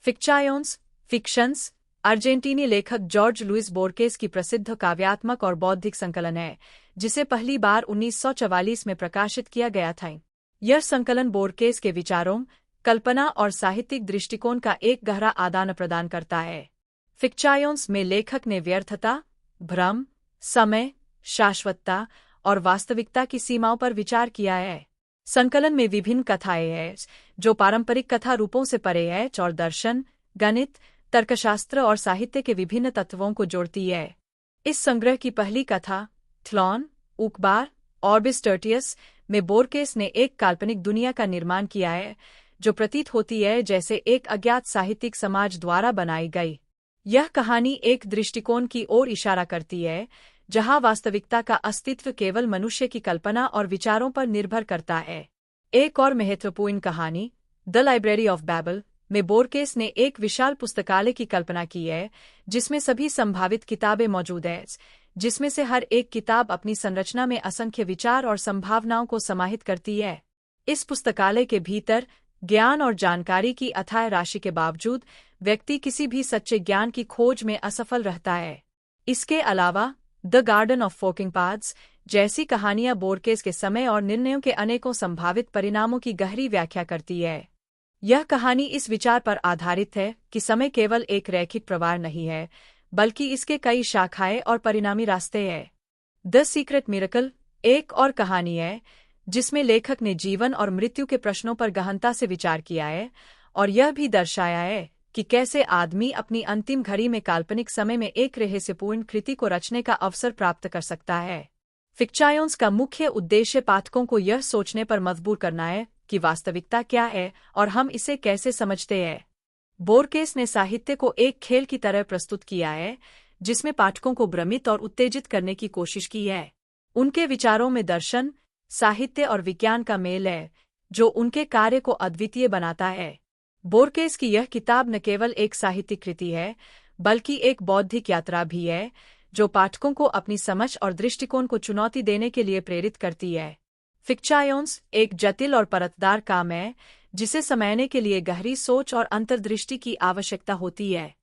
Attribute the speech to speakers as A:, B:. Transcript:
A: फिक्चायोन्स, fictions, अर्जेंटीनी लेखक George Louis बोर्केस की प्रसिद्ध काव्यात्मक और बौद्धिक संकलन है, जिसे पहली बार 1944 में प्रकाशित किया गया था। यह संकलन बोर्केस के विचारों, कल्पना और साहित्यिक दृष्टिकोण का एक गहरा आदान प्रदान करता है। फिक्चायोन्स में लेखक ने व्यर्थता, भ्रम, समय, शाश्वतता और वास्तविकता की सीमाओं पर विचार किया है। संकलन में विभिन्न कथाएं हैं, जो पारंपरिक कथा रूपों से परे है और दर्शन, गणित, तर्कशास्त्र और साहित्य के विभिन्न तत्वों को जोड़ती है। इस संग्रह की पहली कथा, थ्लॉन, ऊकबार, ऑर्बिस टर्टियस, में बोर्केस ने एक काल्पनिक दुनिया का निर्माण किया है, जो प्रतीत होती है जैसे एक अज्ञात साहित्यिक समाज द्वारा बनाई गई। यह कहानी एक दृष्टिकोण की ओर इशारा करती है, जहां वास्तविकता का अस्तित्व केवल मनुष्य की कल्पना और विचारों पर निर्भर करता है। एक और महत्वपूर्ण कहानी, द लाइब्रेरी ऑफ बैबल, में बोर्केस ने एक विशाल पुस्तकालय की कल्पना की है, जिसमें सभी संभावित किताबें मौजूद हैं, जिसमें से हर एक किताब अपनी संरचना में असंख्य विचार और संभावनाओं को समाहित करती है। इस पुस्तकालय के भीतर ज्ञान और जानकारी की अथाह राशि के बावजूद व्यक्ति किसी भी सच्चे ज्ञान की खोज में असफल रहता है। इसके अलावा द गार्डन ऑफ फोकिंग पाथ्स जैसी कहानियां बोर्केस के समय और निर्णयों के अनेकों संभावित परिणामों की गहरी व्याख्या करती है। यह कहानी इस विचार पर आधारित है कि समय केवल एक रैखिक प्रवाह नहीं है, बल्कि इसके कई शाखाएं और परिणामी रास्ते हैं। द सीक्रेट मिरेकल एक और कहानी है, जिसमें लेखक ने जीवन और मृत्यु के प्रश्नों पर गहनता से विचार किया है और यह भी दर्शाया है कि कैसे आदमी अपनी अंतिम घड़ी में काल्पनिक समय में एक रहस्यपूर्ण कृति को रचने का अवसर प्राप्त कर सकता है। फिक्चायोन्स का मुख्य उद्देश्य पाठकों को यह सोचने पर मजबूर करना है कि वास्तविकता क्या है और हम इसे कैसे समझते हैं। बोर्केस ने साहित्य को एक खेल की तरह प्रस्तुत किया है, जिसमें पाठकों को भ्रमित और उत्तेजित करने की कोशिश की है। उनके विचारों में दर्शन, साहित्य और विज्ञान का मेल है, जो उनके कार्य को अद्वितीय बनाता है। बोर्केस की यह किताब न केवल एक साहित्यिक कृति है, बल्कि एक बौद्धिक यात्रा भी है, जो पाठकों को अपनी समझ और दृष्टिकोण को चुनौती देने के लिए प्रेरित करती है। फिक्चायोन्स एक जटिल और परतदार काम है, जिसे समझने के लिए गहरी सोच और अंतर्दृष्टि की आवश्यकता होती है।